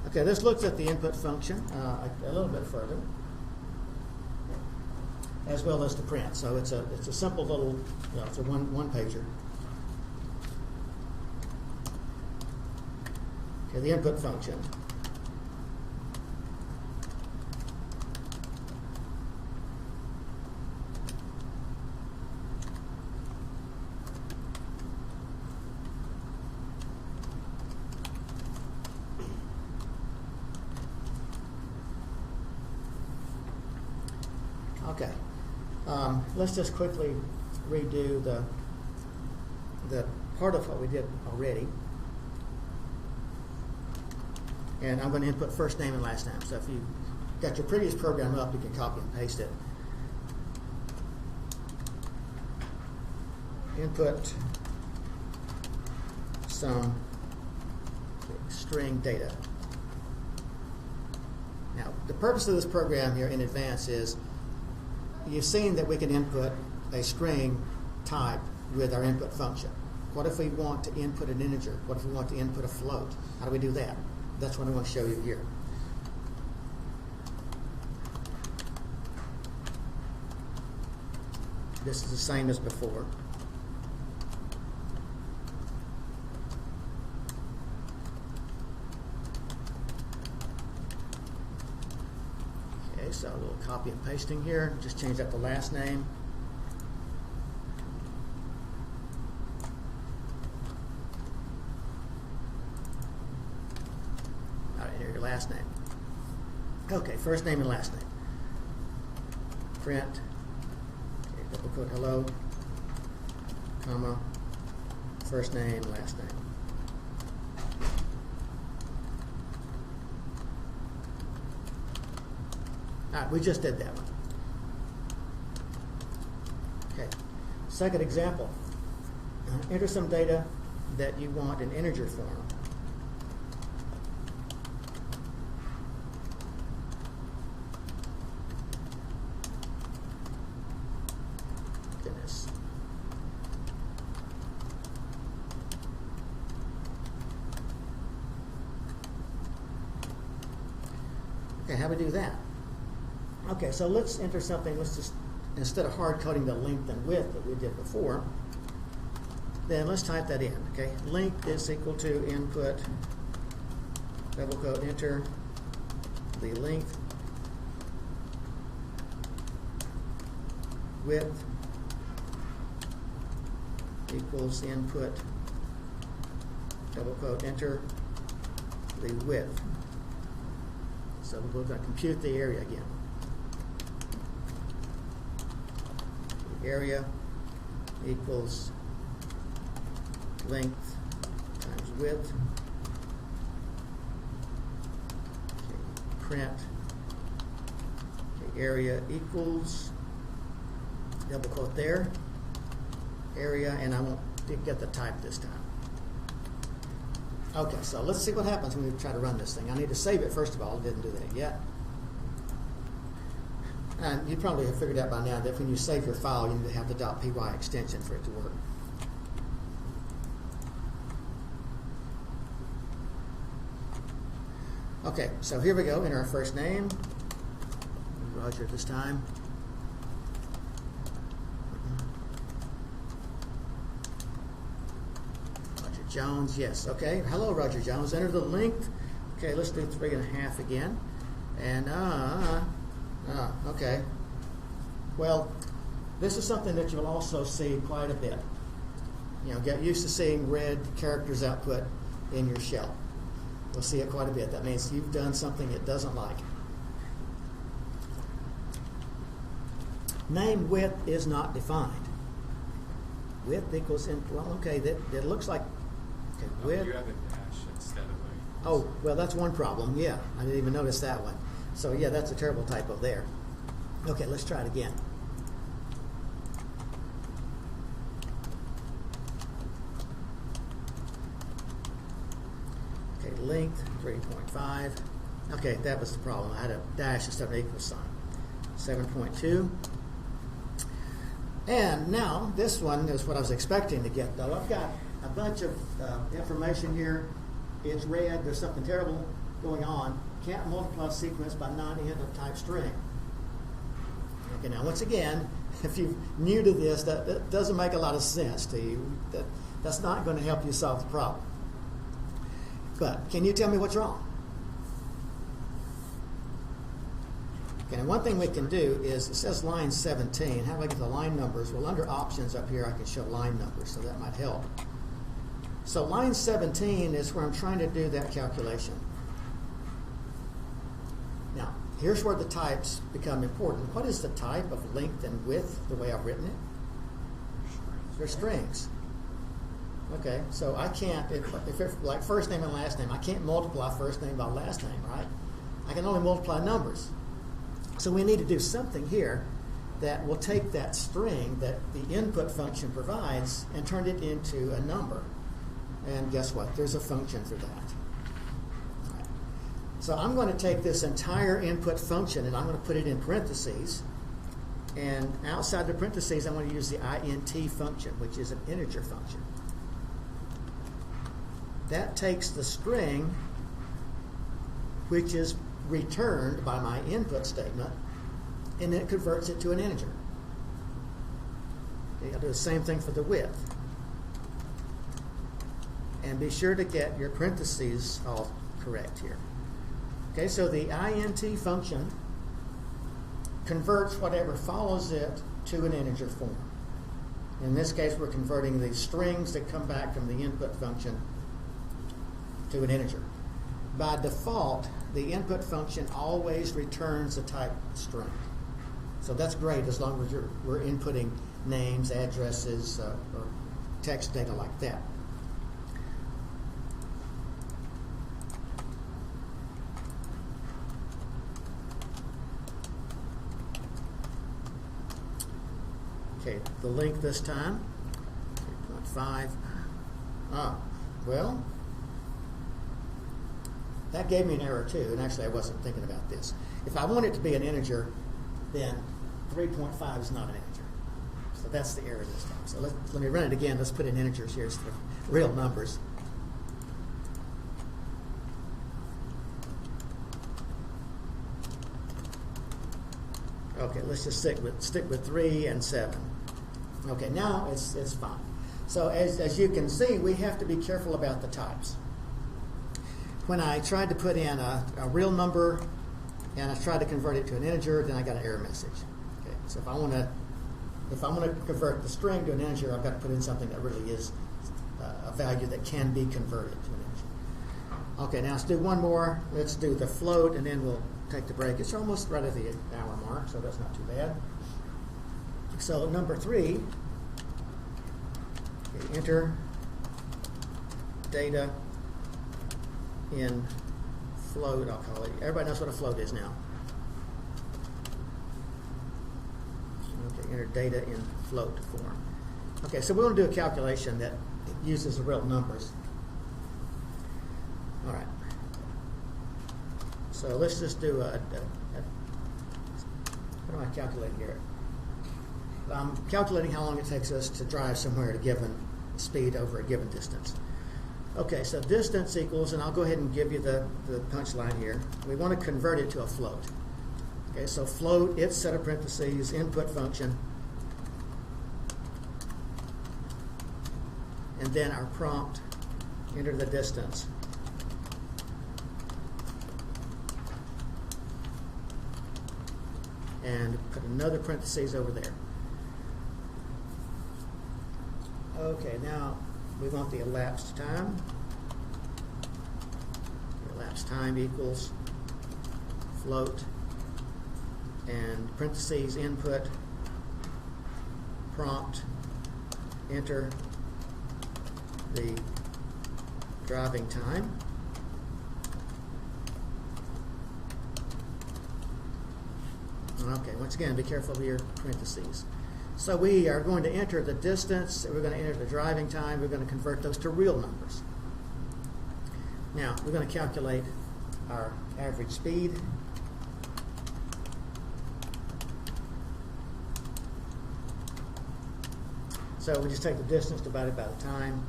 Okay, this looks at the input function a little bit further, as well as the print. So it's a simple little, it's a one pager. Okay, the input function. Okay, let's just quickly redo the part of what we did already. And I'm going to input first name and last name. So if you got your previous program up, you can copy and paste it. Input some string data. Now, the purpose of this program here in advance is you've seen that we can input a string type with our input function. What if we want to input an integer? What if we want to input a float? How do we do that? That's what I want to show you here. This is the same as before. Okay, so a little copy and pasting here. Just change that to last name. Last name. Okay, first name and last name. Print, okay, double quote hello, comma, first name, last name. All right, we just did that one. Okay, second example. Enter some data that you want in integer form. Okay, how do we do that? Okay, so let's enter something. Let's just, instead of hard coding the length and width that we did before, then let's type that in. Okay, length is equal to input, double quote, enter the length, width equals input, double quote, enter the width. So we're going to compute the area again. The area equals length times width. Okay, print. Okay, area equals, double quote there, area, and I won't get the type this time. Okay, so let's see what happens when we try to run this thing. I need to save it first of all. I didn't do that yet. And you probably have figured out by now that when you save your file, you need to have the .py extension for it to work. Okay, so here we go. Enter our first name. Roger this time. Jones, yes, okay. Hello, Roger Jones. Enter the length. Okay, let's do 3.5 again. And, okay. Well, this is something that you'll also see quite a bit. You know, get used to seeing red characters output in your shell. We'll see it quite a bit. That means you've done something it doesn't like. Name width is not defined. Width equals, well, okay, that looks like, okay, width. You have a dash instead of a... Oh, well, that's one problem. Yeah, I didn't even notice that one. So, yeah, that's a terrible typo there. Okay, let's try it again. Okay, length, 3.5. Okay, that was the problem. I had a dash instead of an equal sign. 7.2. And now, this one is what I was expecting to get, though. I've got a bunch of information here. It's red. There's something terrible going on, can't multiply sequence by non-end of type string. Okay, now once again, if you're new to this, that doesn't make a lot of sense to you. That's not going to help you solve the problem. But can you tell me what's wrong? Okay, and one thing we can do is, it says line 17. How do I get the line numbers? Well, under options up here, I can show line numbers, so that might help. So line 17 is where I'm trying to do that calculation. Now, here's where the types become important. What is the type of length and width, the way I've written it? They're strings. Okay, so I can't, if it's like first name and last name, I can't multiply first name by last name, right? I can only multiply numbers. So we need to do something here that will take that string that the input function provides and turn it into a number. And guess what? There's a function for that. All right. So I'm going to take this entire input function and I'm going to put it in parentheses. And outside the parentheses, I'm going to use the int function, which is an integer function. That takes the string, which is returned by my input statement, and then it converts it to an integer. Okay, I'll do the same thing for the width. And be sure to get your parentheses all correct here. Okay, so the int function converts whatever follows it to an integer form. In this case, we're converting the strings that come back from the input function to an integer. By default, the input function always returns a type string. So that's great as long as we're inputting names, addresses, or text data like that. Okay, the length this time, 3.5. Well, that gave me an error too, and actually I wasn't thinking about this. If I want it to be an integer, then 3.5 is not an integer. So that's the error this time. So let me run it again. Let's put in integers here instead of real numbers. Okay, let's just stick with 3 and 7. Okay, now it's fine. So as you can see, we have to be careful about the types. When I tried to put in a real number and I tried to convert it to an integer, then I got an error message. Okay, so if I want to convert the string to an integer, I've got to put in something that really is a value that can be converted to an integer. Okay, now let's do one more. Let's do the float, and then we'll take the break. It's almost right at the hour mark, so that's not too bad. So number 3, okay, enter data in float, I'll call it. Everybody knows what a float is now. Okay, enter data in float form. Okay, so we want to do a calculation that uses the real numbers. All right. So let's just do what am I calculating here? I'm calculating how long it takes us to drive somewhere at a given speed over a given distance. Okay, so distance equals, and I'll go ahead and give you the punchline here. We want to convert it to a float. Okay, so float, its set of parentheses, input function, and then our prompt, enter the distance. And put another parentheses over there. Okay, now we want the elapsed time. The elapsed time equals float and parentheses input, prompt, enter the driving time. Okay, once again, be careful of your parentheses. So we are going to enter the distance, we're going to enter the driving time, we're going to convert those to real numbers. Now, we're going to calculate our average speed. So we just take the distance divided by the time.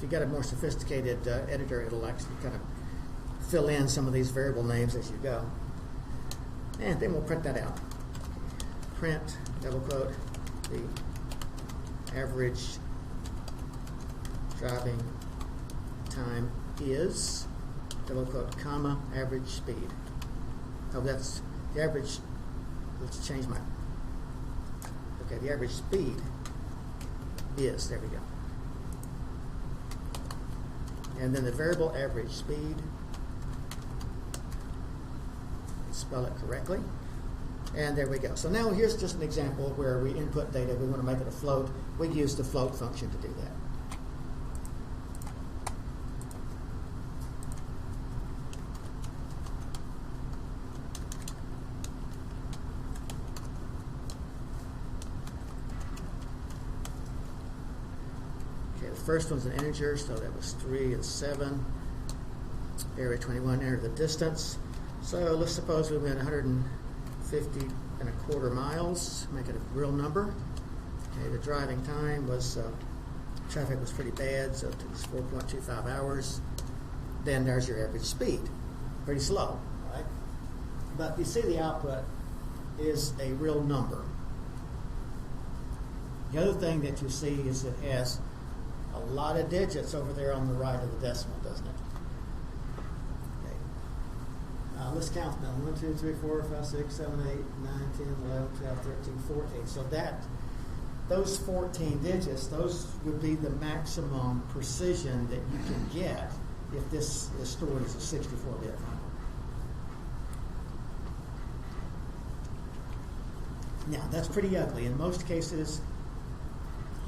you got a more sophisticated editor, it'll actually kind of fill in some of these variable names as you go. And then we'll print that out. Print, double quote, the average driving time is, double quote, comma, average speed. Oh, that's the average. Let's change my, okay, the average speed is, there we go. And then the variable average speed, spell it correctly. And there we go. So now here's just an example where we input data. We want to make it a float. We use the float function to do that. Okay, the first one's an integer, so that was 3 and 7. Area 21, enter the distance. So let's suppose we went 150.25 miles, make it a real number. Okay, the driving time was, traffic was pretty bad, so it took us 4.25 hours. Then there's your average speed. Pretty slow, right? But you see the output is a real number. The other thing that you see is it has a lot of digits over there on the right of the decimal, doesn't it? Let's count them. 1, 2, 3, 4, 5, 6, 7, 8, 9, 10, 11, 12, 13, 14. So those 14 digits, those would be the maximum precision that you can get if this is stored as a 64-bit number. Now, that's pretty ugly. In most cases,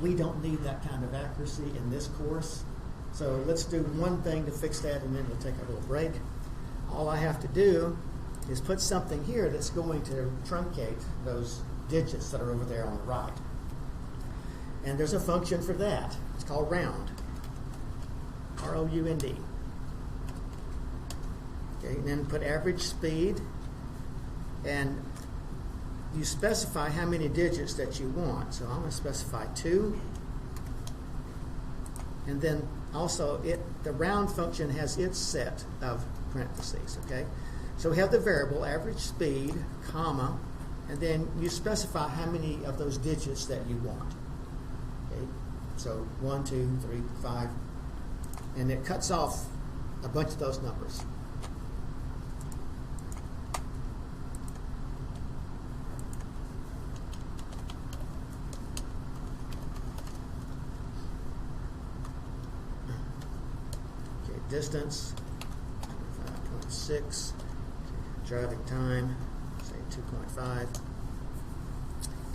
we don't need that kind of accuracy in this course. So let's do one thing to fix that, and then we'll take a little break. All I have to do is put something here that's going to truncate those digits that are over there on the right. And there's a function for that. It's called round. R-O-U-N-D. Okay, and then put average speed, and you specify how many digits that you want. So I'm going to specify 2. And then also the round function has its set of parentheses, okay? So we have the variable average speed, comma, and then you specify how many of those digits that you want. Okay? So 1, 2, 3, 5, and it cuts off a bunch of those numbers. Okay, distance. 6, driving time, say 2.5,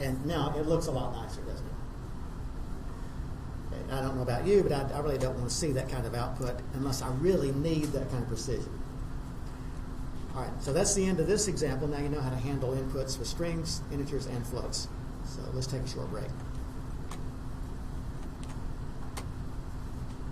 and now it looks a lot nicer, doesn't it? Okay, I don't know about you, but I really don't want to see that kind of output unless I really need that kind of precision. All right, so that's the end of this example. Now you know how to handle inputs with strings, integers, and floats. So let's take a short break.